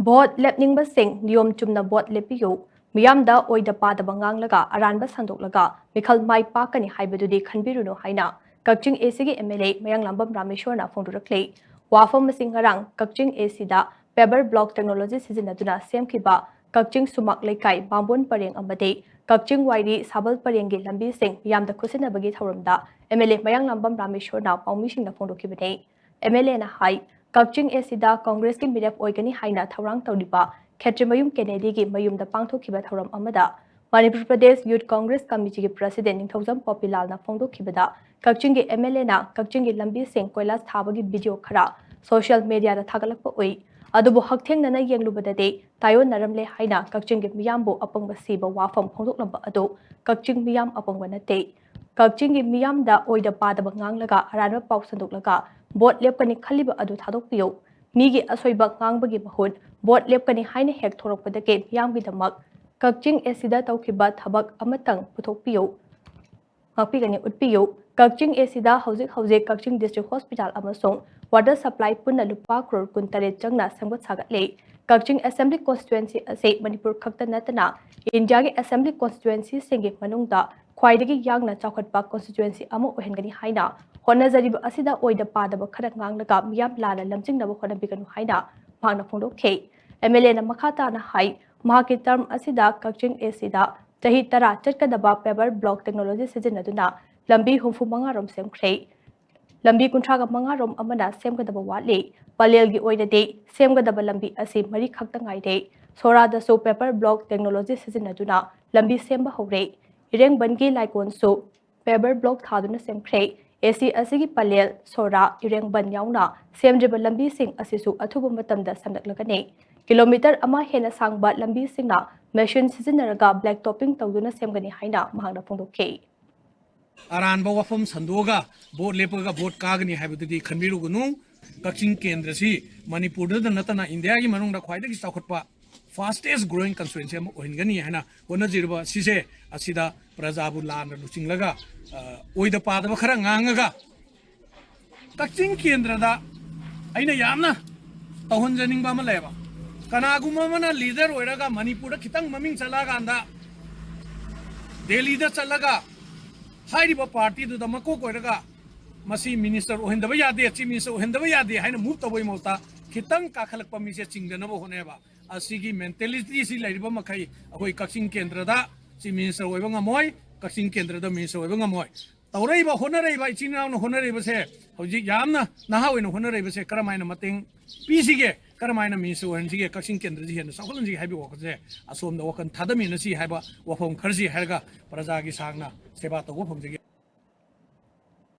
Vote ꯂꯦꯞꯅꯤꯡꯕꯁꯤꯡ ꯅꯤꯌꯣꯝ ꯆꯨꯝꯅ vote ꯂꯦꯞꯄꯤꯌꯨ ꯃꯤꯌꯥꯝꯗ ꯑꯣꯏꯗ ꯄꯥꯗꯕ ꯉꯥꯡꯂꯒ ꯑꯔꯥꯟꯕ ꯁꯟꯗꯣꯛꯂꯒ ꯃꯤꯈꯜ ꯃꯥꯏ ꯄꯥꯛꯀꯅꯤ ꯍꯥꯏꯕꯗꯨꯗꯤ ꯈꯟꯕꯤꯔꯨꯅꯨ ꯍꯥꯏꯅ ꯀꯛꯆꯤꯡ ꯑꯦꯁꯤꯒꯤ ꯑꯦꯝꯑꯦꯜꯑꯦ ꯃꯌꯥꯡꯂꯥꯡꯕꯝ ꯔꯥꯃꯦꯁ꯭ꯋꯔꯅ ꯐꯣꯡꯗꯣꯔꯛꯂꯤ꯫ ꯋꯥꯐꯝ ꯑꯁꯤ ꯉꯔꯥꯡ ꯀꯛꯆꯤꯡ ꯑꯦꯁꯤꯗ ꯄꯦꯕꯔ ꯕ꯭ꯂꯣꯛ ꯇꯦꯛꯅꯣꯂꯣꯖꯤ ꯁꯤꯖꯤꯟꯅꯗꯨꯅ ꯁꯦꯝꯈꯤꯕ ꯀꯛꯆꯤꯡ ꯁꯨꯃꯥꯛ ꯂꯩꯀꯥꯏ ꯕꯥꯝꯕꯣꯟ ꯄꯔꯦꯡ ꯑꯃꯗꯤ ꯀꯛꯆꯤꯡ ꯋꯥꯏꯔꯤ ꯁꯥꯕꯜ ꯄꯔꯦꯡꯒꯤ ꯂꯝꯕꯤꯁꯤꯡ ꯃꯤꯌꯥꯝꯗ ꯈꯨꯠꯁꯤꯟꯅꯕꯒꯤ ꯊꯧꯔꯝꯗ ꯑꯦꯝꯑꯦꯜꯑꯦ ꯃꯌꯥꯡꯂꯥꯡꯕꯝ ꯔꯥꯃꯦꯁ꯭ꯋꯔꯅ ꯄꯥꯎꯃꯤꯁꯤꯡꯗ ꯐꯣꯡꯗꯣꯛꯈꯤꯕꯅꯤ꯫ ꯑꯦꯝꯑꯦꯜꯑꯦꯅ ꯍꯥꯏ ꯀꯛꯆꯤꯡ ꯑꯦꯁꯤꯗ ꯀꯪꯒ꯭ꯔꯦꯁꯀꯤ ꯃꯤꯔꯦꯞ ꯑꯣꯏꯒꯅꯤ ꯍꯥꯏꯅ ꯊꯧꯔꯥꯡ ꯇꯧꯔꯤꯕ ꯈꯦꯇ꯭ꯔꯤꯃꯌꯨꯝ ꯀꯦꯅꯦꯗꯤꯒꯤ ꯃꯌꯨꯝꯗ ꯄꯥꯡꯊꯣꯛꯈꯤꯕ ꯊꯧꯔꯝ ꯑꯃꯗ ꯃꯅꯤꯄꯨꯔ ꯄ꯭ꯔꯗꯦꯁ ꯌꯨꯊ ꯀꯪꯒ꯭ꯔꯦꯁ ꯀꯝꯃꯤꯇꯤꯒꯤ ꯄ꯭ꯔꯁꯤꯗꯦꯟꯠ ꯅꯤꯡꯊꯧꯖꯝ ꯄꯣꯄꯤꯂꯥꯜꯅ ꯐꯣꯡꯗꯣꯛꯈꯤꯕꯗ ꯀꯛꯆꯤꯡꯒꯤ ꯑꯦꯝꯑꯦꯜꯑꯦꯅ ꯀꯛꯆꯤꯡꯒꯤ ꯂꯝꯕꯤꯁꯤꯡ ꯀꯣꯏꯂꯥꯁ ꯊꯥꯕꯒꯤ ꯚꯤꯗꯤꯑꯣ ꯈꯔ ꯁꯣꯁꯤꯌꯦꯜ ꯃꯤꯗꯤꯌꯥꯗ ꯊꯥꯒꯠꯂꯛꯄ ꯎꯏ꯫ ꯑꯗꯨꯕꯨ ꯍꯛꯊꯦꯡꯅꯅ ꯌꯦꯡꯂꯨꯕꯗꯗꯤ ꯇꯥꯌꯣꯟꯅꯔꯝꯂꯦ ꯍꯥꯏꯅ ꯀꯛꯆꯤꯡꯒꯤ ꯃꯤꯌꯥꯝꯕꯨ ꯑꯄꯪꯕ ꯁꯤꯕ ꯋꯥꯐꯝ ꯐꯣꯡꯗꯣꯛꯂꯝꯕ ꯑꯗꯨ ꯀꯛꯆꯤꯡ ꯃꯤꯌꯥꯝ ꯑꯄꯪꯕ ꯅꯠꯇꯦ꯫ ꯀꯛꯆꯤꯡꯒꯤ ꯃꯤꯌꯥꯝꯗ ꯑꯣꯏꯗ ꯄꯥꯗꯕ ꯉꯥꯡꯂꯒ ꯑꯔꯥꯟꯕ ꯄꯥꯎ ꯁꯟꯗꯣꯛꯂꯒ ꯚꯣꯠ ꯂꯦꯞꯀꯅꯤ ꯈꯜꯂꯤꯕ ꯑꯗꯨ ꯊꯥꯗꯣꯛꯄꯤꯌꯨ꯫ ꯃꯤꯒꯤ ꯑꯁꯣꯏꯕ ꯉꯥꯡꯕꯒꯤ ꯃꯍꯨꯠ ꯚꯣꯠ ꯂꯦꯞꯀꯅꯤ ꯍꯥꯏꯅ ꯍꯦꯛ ꯊꯣꯔꯛꯄꯗꯒꯤ ꯃꯤꯌꯥꯝꯒꯤꯗꯃꯛ ꯀꯛꯆꯤꯡ ꯑꯦꯁꯤꯗ ꯇꯧꯈꯤꯕ ꯊꯕꯛ ꯑꯃꯇꯪ ꯄꯨꯊꯣꯛꯄꯤꯌꯨ ꯉꯥꯛꯄꯤꯒꯅꯤ ꯎꯠꯄꯤꯌꯨ꯫ ꯀꯛꯆꯤꯡ ꯑꯦꯁꯤꯗ ꯍꯧꯖꯤꯛ ꯀꯛꯆꯤꯡ ꯗꯤꯁꯇ꯭ꯔꯤꯛ ꯍꯣꯁꯄꯤꯇꯥꯜ ꯑꯃꯁꯨꯡ ꯋꯥꯇꯔ ꯁꯄ꯭ꯂꯥꯏ ꯄꯨꯟꯅ ꯂꯨꯄꯥ ꯀ꯭ꯔꯣꯔ 18 ꯆꯪꯅ ꯁꯦꯝꯒꯠ ꯁꯥꯒꯠꯂꯤ꯫ ꯀꯛꯆꯤꯡ ꯑꯦꯁꯦꯝꯕ꯭ꯂꯤ ꯀꯣꯟꯁꯇꯤꯇ꯭ꯌꯨꯑꯦꯟꯁꯤ ꯑꯁꯤ ꯃꯅꯤꯄꯨꯔ ꯈꯛꯇ ꯅꯠꯇꯅ ꯏꯟꯗꯤꯌꯥꯒꯤ ꯑꯦꯁꯦꯝꯕ꯭ꯂꯤ ꯀꯣꯟꯁꯇꯤꯇ꯭ꯌꯨꯑꯦꯟꯁꯤꯁꯤꯡꯒꯤ ꯃꯅꯨꯡꯗ ꯈ꯭ꯋꯥꯏꯗꯒꯤ ꯌꯥꯡꯅ ꯆꯥꯎꯈꯠꯄ ꯀꯣꯟꯁꯇꯤꯇ꯭ꯌꯨꯑꯦꯟꯁꯤ ꯑꯃ ꯑꯣꯏꯍꯟꯒꯅꯤ ꯍꯥꯏꯅ ꯍꯣꯠꯅꯖꯔꯤꯕ ꯑꯁꯤꯗ ꯑꯣꯏꯗ ꯄꯥꯗꯕ ꯈꯔ ꯉꯥꯡꯂꯒ ꯃꯤꯌꯥꯝ ꯂꯥꯟꯅ ꯂꯝꯖꯤꯡꯅꯕ ꯍꯣꯠꯅꯕꯤꯒꯅꯨ ꯍꯥꯏꯅ ꯃꯍꯥꯛꯅ ꯐꯣꯡꯗꯣꯛꯈꯤ꯫ ꯑꯦꯝꯑꯦꯜꯑꯦꯅ ꯃꯈꯥ ꯇꯥꯅ ꯍꯥꯏ ꯃꯍꯥꯛꯀꯤ ꯇꯔꯝ ꯑꯁꯤꯗ ꯀꯛꯆꯤꯡ ꯑꯦꯁꯤꯗ ꯆꯍꯤ 10 ꯆꯠꯀꯗꯕ ꯄꯦꯕꯔ ꯕ꯭ꯂꯣꯛ ꯇꯦꯛꯅꯣꯂꯣꯖꯤ ꯁꯤꯖꯤꯟꯅꯗꯨꯅ ꯂꯝꯕꯤ 65 ꯔꯣꯝ ꯁꯦꯝꯈ꯭ꯔꯦ꯫ ꯂꯝꯕꯤ 35 ꯔꯣꯝ ꯑꯃꯅ ꯁꯦꯝꯒꯗꯕ ꯋꯥꯠꯂꯤ꯫ ꯄꯂꯦꯜꯒꯤ ꯑꯣꯏꯅꯗꯤ ꯁꯦꯝꯒꯗꯕ ꯂꯝꯕꯤ ꯑꯁꯤ 4 ꯈꯛꯇ ꯉꯥꯏꯔꯦ꯫ ꯁꯣꯔꯥꯗꯁꯨ ꯄꯦꯄꯔ ꯕ꯭ꯂꯣꯛ ꯇꯦꯛꯅꯣꯂꯣꯖꯤ ꯁꯤꯖꯤꯟꯅꯗꯨꯅ ꯂꯝꯕꯤ ꯁꯦꯝꯕ ꯍꯧꯔꯦ꯫ ꯏꯔꯦꯡꯕꯟꯒꯤ ꯂꯥꯏꯀꯣꯟꯁꯨ ꯄꯦꯕꯔ ꯕ꯭ꯂꯣꯛ ꯊꯥꯗꯨꯅ ꯁꯦꯝꯈ꯭ꯔꯦ꯫ ꯑꯦꯁꯤ ꯑꯁꯤꯒꯤ ꯄꯂꯦꯜ, ꯁꯣꯔꯥ, ꯏꯔꯦꯡꯕꯟ ꯌꯥꯎꯅ ꯁꯦꯝꯗ꯭ꯔꯤꯕ ꯂꯝꯕꯤꯁꯤꯡ ꯑꯁꯤꯁꯨ ꯑꯊꯨꯕ ꯃꯇꯝꯗ ꯁꯦꯝꯂꯛꯂꯒꯅꯤ꯫ ꯀꯤꯂꯣꯃꯤꯇꯔ 1 ꯍꯦꯟꯅ ꯁꯥꯡꯕ ꯂꯝꯕꯤꯁꯤꯡꯅ ꯃꯦꯁꯤꯟ ꯁꯤꯖꯤꯟꯅꯔꯒ ꯕ꯭ꯂꯦꯛ ꯇꯣꯞꯄꯤꯡ ꯇꯧꯗꯨꯅ ꯁꯦꯝꯒꯅꯤ ꯍꯥꯏꯅ ꯃꯍꯥꯛꯅ ꯐꯣꯡꯗꯣꯛꯈꯤ꯫ ꯑꯔꯥꯟꯕ ꯋꯥꯐꯝ ꯁꯟꯗꯣꯛꯑꯒ ꯚꯣꯠ ꯂꯦꯞꯄꯒ ꯚꯣꯠ ꯀꯥꯒꯅꯤ ꯍꯥꯏꯕꯗꯨꯗꯤ ꯈꯟꯕꯤꯔꯨꯒꯅꯨ꯫ ꯀꯛꯆꯤꯡ ꯀꯦꯟꯗ꯭ꯔꯁꯤ ꯃꯅꯤꯄꯨꯔꯗ ꯅꯠꯇꯅ ꯏꯟꯗꯤꯌꯥꯒꯤ ꯃꯅꯨꯡꯗ ꯈ꯭ꯋꯥꯏꯗꯒꯤ ꯆꯥꯎꯈꯠꯄ ꯐꯥꯁꯇꯦꯁ ꯒ꯭ꯔꯣꯋꯤꯡ ꯀꯟꯁꯇꯤꯇ꯭ꯌꯨꯑꯦꯟꯁꯤ ꯑꯃ ꯑꯣꯏꯍꯟꯒꯅꯤ ꯍꯥꯏꯅ ꯍꯣꯠꯅꯖꯔꯤꯕ ꯁꯤꯁꯦ ꯑꯁꯤꯗ ꯄ꯭ꯔꯖꯥꯕꯨ ꯂꯥꯟꯅ ꯂꯨꯆꯤꯡꯂꯒ ꯑꯣꯏꯗ ꯄꯥꯗꯕ ꯈꯔ ꯉꯥꯡꯉꯒ ꯀꯛꯆꯤꯡ ꯀꯦꯟꯗ꯭ꯔꯗ ꯑꯩꯅ ꯌꯥꯝꯅ ꯇꯧꯍꯟꯖꯅꯤꯡꯕ ꯑꯃ ꯂꯩꯌꯦꯕ꯫ ꯀꯅꯥꯒꯨꯝꯕ ꯑꯃꯅ ꯂꯤꯗꯔ ꯑꯣꯏꯔꯒ ꯃꯅꯤꯄꯨꯔꯗ ꯈꯤꯇꯪ ꯃꯃꯤꯡ ꯆꯠꯂꯀꯥꯟꯗ ꯗꯦꯜꯂꯤꯗ ꯆꯠꯂꯒ ꯍꯥꯏꯔꯤꯕ ꯄꯥꯔꯇꯤꯗꯨꯗ ꯃꯀꯣꯛ ꯑꯣꯏꯔꯒ ꯃꯁꯤ ꯃꯤꯅꯤꯁꯇꯔ ꯑꯣꯏꯍꯟꯗꯕ ꯌꯥꯗꯦ, ꯆꯤꯐ ꯃꯤꯅꯤꯁꯇꯔ ꯑꯣꯏꯍꯟꯗꯕ ꯌꯥꯗꯦ ꯍꯥꯏꯅ ꯃꯨꯚ ꯇꯧꯕꯒꯤ ꯃꯍꯨꯠꯇ ꯈꯤꯇꯪ ꯀꯥꯈꯠꯂꯛꯄ ꯃꯤꯁꯦ ꯆꯤꯡꯗꯅꯕ ꯍꯣꯠꯅꯩꯕ꯫ ꯑꯁꯤꯒꯤ ꯃꯦꯟꯇꯦꯂꯤꯇꯤꯁꯤ ꯂꯩꯔꯤꯕ ꯃꯈꯩ ꯑꯩꯈꯣꯏ ꯀꯛꯆꯤꯡ ꯀꯦꯟꯗ꯭ꯔꯗ ꯆꯤꯐ ꯃꯤꯅꯤꯁꯇꯔ ꯑꯣꯏꯕ ꯉꯝꯃꯣꯏ, ꯀꯛꯆꯤꯡ ꯀꯦꯟꯗ꯭ꯔꯗ ꯃꯤꯅꯤꯁꯇꯔ ꯑꯣꯏꯕ ꯉꯝꯃꯣꯏ꯫ ꯇꯧꯔꯛꯏꯕ ꯍꯣꯠꯅꯔꯛꯏꯕ ꯏꯆꯤꯟ ꯏꯅꯥꯎꯅ ꯍꯣꯠꯅꯔꯛꯏꯕꯁꯦ ꯍꯧꯖꯤꯛ ꯌꯥꯝꯅ ꯅꯍꯥ ꯑꯣꯏꯅ ꯍꯣꯠꯅꯔꯛꯏꯕꯁꯦ ꯀꯔꯝꯍꯥꯏꯅ ꯃꯇꯦꯡ ꯄꯤꯁꯤꯒꯦ, ꯀꯔꯝꯍꯥꯏꯅ ꯃꯤꯅꯤꯁꯇꯔ ꯑꯣꯏꯍꯟꯁꯤꯒꯦ, ꯀꯛꯆꯤꯡ ꯀꯦꯟꯗ꯭ꯔꯁꯤ ꯍꯦꯟꯅ ꯆꯥꯎꯈꯠꯍꯟꯁꯤꯒꯦ ꯍꯥꯏꯕꯒꯤ ꯋꯥꯈꯜꯁꯦ ꯑꯁꯣꯝꯗ ꯋꯥꯈꯜ ꯊꯥꯗꯃꯤꯟꯅꯁꯤ ꯍꯥꯏꯕ ꯋꯥꯐꯝ ꯈꯔꯁꯤ ꯍꯥꯏꯔꯒ ꯄ꯭ꯔꯖꯥꯒꯤ ꯁꯥꯡꯅ ꯁꯦꯕꯥ ꯇꯧꯕ ꯐꯪꯖꯒꯦ꯫